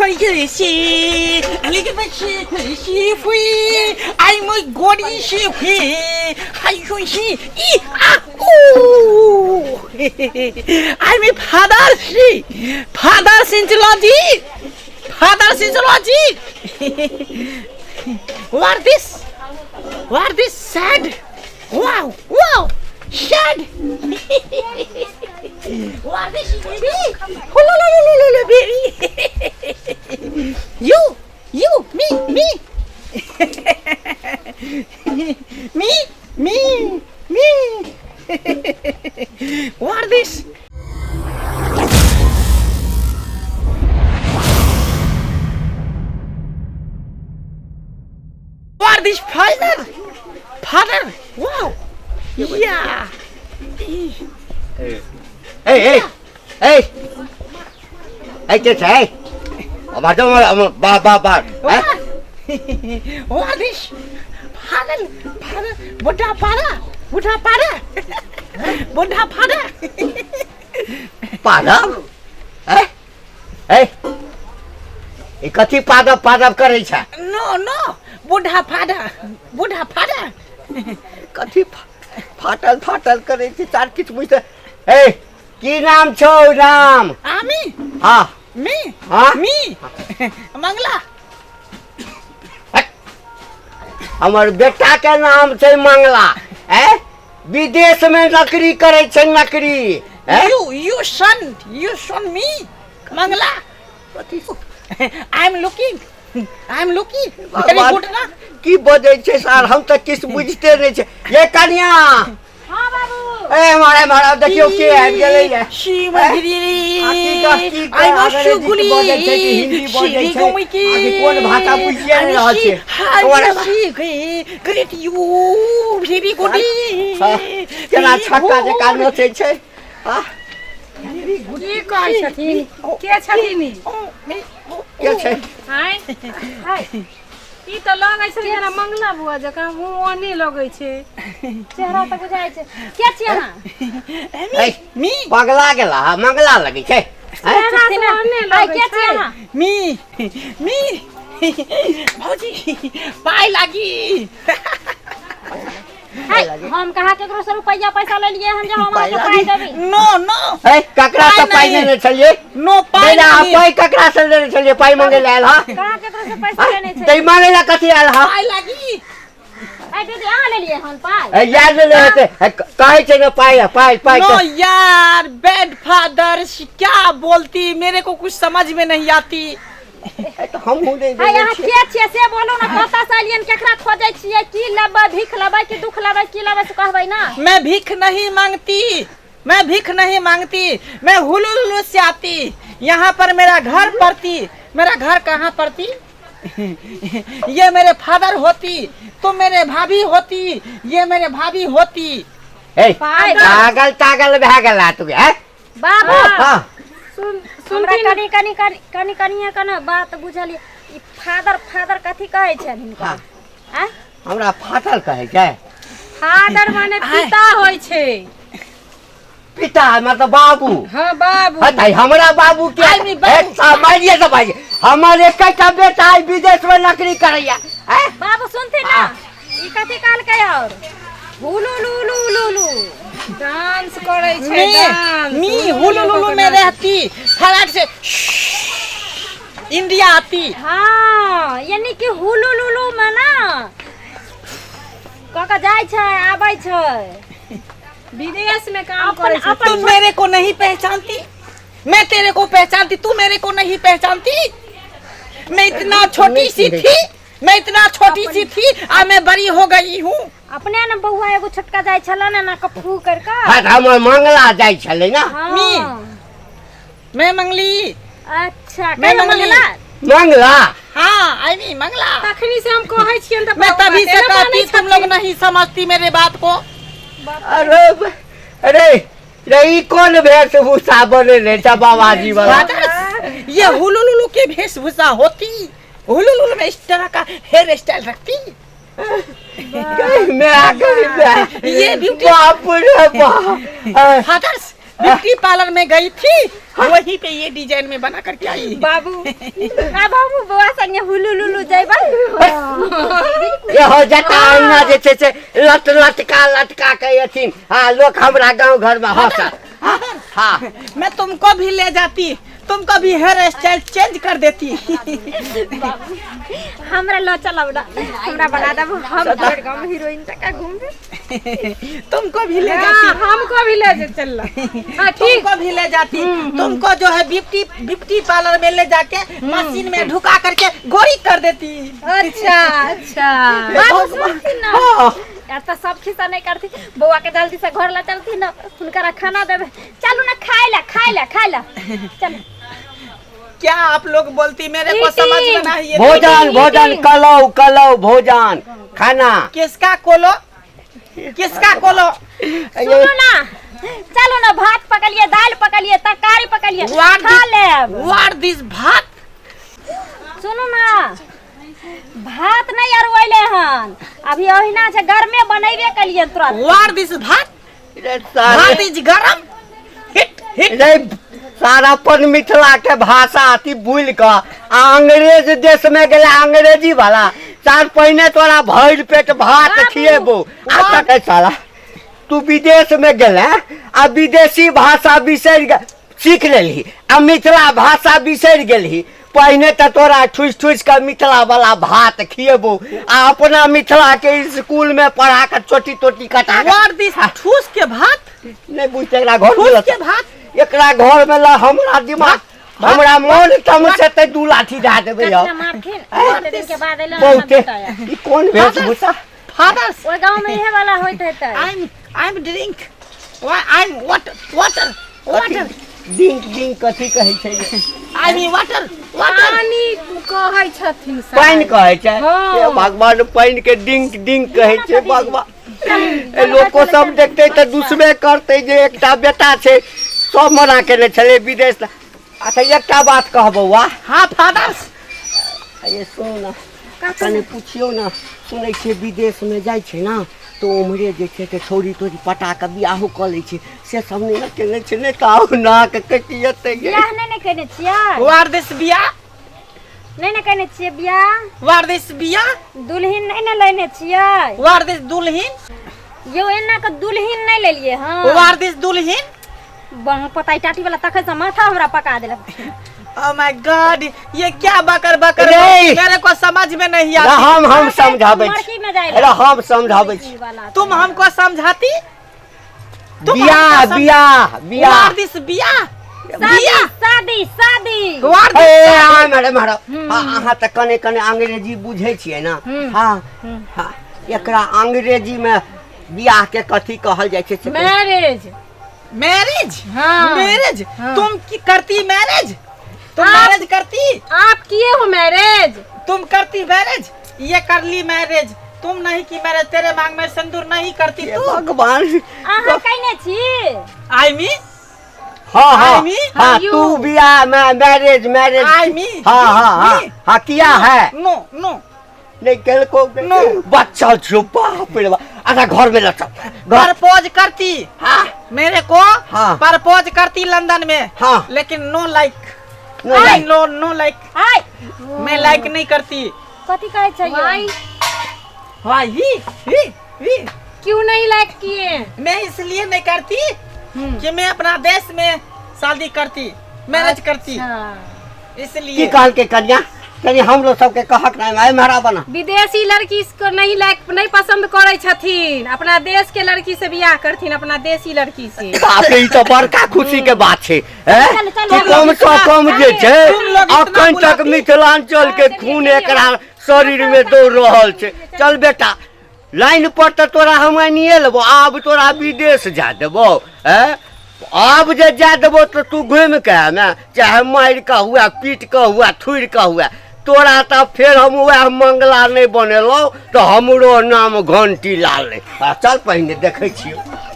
欢日戏，那个不是很喜欢，爱我过的喜欢，还说是一啊呜，嘿嘿嘿，爱没爬到是，爬到甚至垃圾，爬到甚至垃圾，嘿嘿嘿 ，What this? What this sad? Wow, wow, sad. What this baby? Oh la la la la la baby. You, me. me. What this? What this father? Wow. Yeah. Ê, chết xe. Bà đâu bà. What this? Father. Buddha pada. Bà đó. Ê. Ê, कथी पादप करै छ? No. Buddha pada. कथी फाटल करै छ चार किछ बुझ्छ. ए, की नाम छौ नाम? Me? हाँ. Me? हाँ? Me? मंगला. हमर बेटा के नाम छै मंगला. विदेश में नौकरी करे छै नौकरी. You son me? Mangla. I'm looking. Very good ना? की बजै छै सर हम त किछ बुझते नै छै. ये कन्या. हाँ बाबू. ए मारा देखियो के आबि गेलै है. शिवगिरी. आई नो शुगुली. हिंदी बजै छै. आगे कोन भाषा बुझिए नै रहल छै. Hi great you very good. केना छक्का जका नचै छै. हां की कहै छथिन? के छथिन ई? के छै? हाय ई त लगै छै जेना मंगला बुआ जका मुंह ओने लगै छै. चेहरा त बुझाइ छै. के छियै अहाँ? मी पगला गेला मंगला लगै छै. चेहरा त ओने लगै छै. के छियै अहाँ? मी भौजी पाई लागी. हम कहा केकरो से रुपया पैसा ले लिए हम जे हम आपके पाई देबी. नो. ककरा से पाई लेने छलिए? नो पाई नहीं. पाई ककरा से लेने छलिए? पाई मांगे लायल हा. कहा केकरो से पैसा लेने छै? तई मांगे ला कथी आयल हा? पाई लागी. आई दीदी आ ले लिए हम पाई. याद ले हेते कहै छै न पाई. नो यार बैड फादर क्या बोलती मेरे को कुछ समझ में नहीं आती. तो हम हो दे. हाय यहाँ के छियै से बोलू ना. कता सालियन केकरा खोजै छियै? की लेबै? भीख लेबै कि दुख लेबै? की लेबै से कहबै ना. मैं भीख नहीं मांगती. मैं हुलुलु से आती. यहाँ पर मेरा घर पड़ती. मेरा घर कहाँ पड़ती? ये मेरे फादर होती तो मेरे भाभी होती. ये मेरे भाभी होती. पागल भए गेला तू. बाबू हां हमरा कनी कने बात बुझलिए. ई फादर कथी कहै छै हिनका? हैं? हमरा फाटल कहै छै. फादर माने पिता होय छै. पिता मतलब बाबू. हां बाबू. हटाई हमरा बाबू के. समझिए समझिए. हमर एकटा बेटा है विदेश में नौकरी करैया. बाबू सुनते ना. ई कथी काल के और हुलुलुलुलुलु डांस करे छै. डांस मी हुलुलुलु में रहती. फराक से इंडिया आती. हाँ यानी कि हुलुलुलु में ना काका जाय छै आबै छै. विदेश में काम करे छै. तुम मेरे को नहीं पहचानती. मैं तेरे को पहचानती. तू मेरे को नहीं पहचानती. मैं इतना छोटी सी थी अब मैं बड़ी हो गई हूँ. अपने न बउआ एगो छोटका जाय छला ना कफू करके. हम मंगला जाय छले ना. मैं मंगली. अच्छा मैं मंगला. हाँ आई नी मंगला. तखनी से हम कहै छियन त मैं तभी से कहती तुम लोग नहीं समझती मेरे बात को. अरे ई कौन वेशभूषा बने छ बाबाजी वाला? ये हुलुलुलु के वेशभूषा होती. हुलुलुलु में इस तरह का हेयर स्टाइल रखती. मैं ये ब्यूटी बाप रे बाप. फादर्स ब्यूटी पार्लर में गई थी, वहीं पे ये डिजाइन में बना करके आई। बाबू बाबू बुआ संगे हुलू लुलू जाइबा। ये हो जाता आईना जे छे से लटका के अथिन। हाँ, लोग हमरा गांव घर में हंसा। हाँ, मैं तुमको भी ले जाती, तुमको भी हेयर स्टाइल चेंज कर देती। हमरा लो चलाओ ना, हमरा बना दबो, हम तोर गांव में हीरोइन तक घूमे। तुमको भी ले जाती, हमको भी ले चल। हां ठीक, तुमको भी ले जाती। तुमको जो है ब्यूटी पार्लर में ले जाके मशीन में ढुका करके गोरी कर देती। अच्छा अच्छा बाबू सुनती ना, यार तो सब खिस्सा नहीं करती। बउआ के जल्दी से घर ला चलती ना, उनका खाना देवे। चलो ना खाए ला चल। क्या आप लोग बोलती, मेरे को समझ में नहीं। भोजन कलो भोजन खाना। किसका कोलो? सुनो ना, चलो ना, भात पकलिए, दाल पकलिए, तरकारी पकलिए, खा लेब। व्हाट दिस भात? सुनो ना, भात नहीं अरवैले हन, अभी ओहिना से घर में बनैबे कलिए तुरंत। व्हाट दिस भात? भात इज गरम। हिट सारा पन मिथिला के भाषा आती भूल का अंग्रेज देश में गेला अंग्रेजी वाला। चार पहिने तोरा भर पेट भात खिएबो। आ तक साला तू विदेश में गेले आ विदेशी भाषा बिसर सीख लेली आ मिथिला भाषा बिसर गेली। पहिने तो तोरा ठूस के मिथिला वाला भात खिएबो आ अपना मिथिला के स्कूल में पढ़ा के छोटी कटा। व्हाट दिस ठूस के भात? नहीं बुझते एकरा घर ठूस में के भात? एकरा घर में ला हमरा दिमाग हमरा मन तम से ते दू लाठी दा देबे यार। कच्चा मारखिन, बहुत दिन के बाद एला बहुते ई कौन वेशभूषा? फादर्स, ओइ गांव में इहे वाला होइत हेतै। I'm drink. Why I'm water. डिंग कथी कहै छै? I mean water. पानी कहै छथिन सब। पानी कहै छै? हाँ। ए भगवान पानी के डिंग कहै छै भगवान। ए लोको सब देखते त दुश्मने करते जे एकटा बेटा छै सब मना केने छले विदेश। अच्छा एकटा बात कहबो वा। हाँ फादर्स। ये सुन ना, कने पूछियो ना, सुनै छै विदेश में जाइ छै ना तो उम्हरे जे छै छोरी तोरी पटा के बियाहो क लै छै। से सब नहीं केने छै ने काउ ना के कटियते गे। बियाह नहीं केने छियै? व्हाट दिस बियाह? नहीं केने छियै बियाह? व्हाट दिस बियाह? दुल्हन नहीं लेने छियै? व्हाट दिस दुल्हन? यो एना के दुल्हन नहीं लेलिए। हां व्हाट दिस दुल्हन? बह पताई टाटी वाला तखे से माथा हमरा पका देलक। ओह माय गॉड, ये क्या बकर नहीं। मेरे को समझ में नहीं आता। हम समझाबै छी। अरे हम समझाबै छी। तुम हमको समझाती? बियाह व्हाट दिस बियाह? शादी। व्हाट ए मैडम अहाँ त कने अंग्रेजी बुझै छियै ना। हाँ एकरा अंग्रेजी में बियाह के कथी कहल जाइ छै? मैरिज। मैरिज? तुम की करती मैरिज? तुम मैरिज करती? आप किए हो मैरिज? तुम करती मैरिज? ये कर ली मैरिज, तुम नहीं की मैरिज। तेरे मांग में सिंदूर नहीं करती तू। भगवान अहाँ कहने छी? आई मी हाँ तू बियाह में मैरिज आई मी हाँ किया है? नो नहीं कल को बच्चा छुपा फिर। अच्छा घर में लचक प्रपोज करती। हाँ मेरे को हाँ। प्रपोज करती लंदन में। हाँ लेकिन नो लाइक। हाय मैं लाइक नहीं करती। कथी कहै छै? क्यों नहीं लाइक किए? मैं इसलिए नहीं करती कि मैं अपना देश में शादी करती, मैरिज करती, इसलिए। की कहल के कन्या तनी हम लोग सबके कहक नहीं है मारा बना। विदेशी लड़की इसको नहीं पसंद करे छथिन, अपना देश के लड़की से बियाह करथिन, अपना देसी लड़की से। बाप रे, ई तो बड़का खुशी के बात है। कम से कम जे छै अखन तक मिथिलांचल के खून एकरा शरीर में दौड़ रहल छै। चल बेटा लाइन पर तो तोरा हम नहीं लेबो, आब तोरा विदेश जा देबो। अब जे जा देबो तो तू घूम के ना, चाहे मार का हुआ, पीट का हुआ, थुड़ का हुआ, तोरा तो फिर हम वह मंगला नहीं बनेलो तो हमरो नाम घंटी लाल। चल पहिने देखे छियो।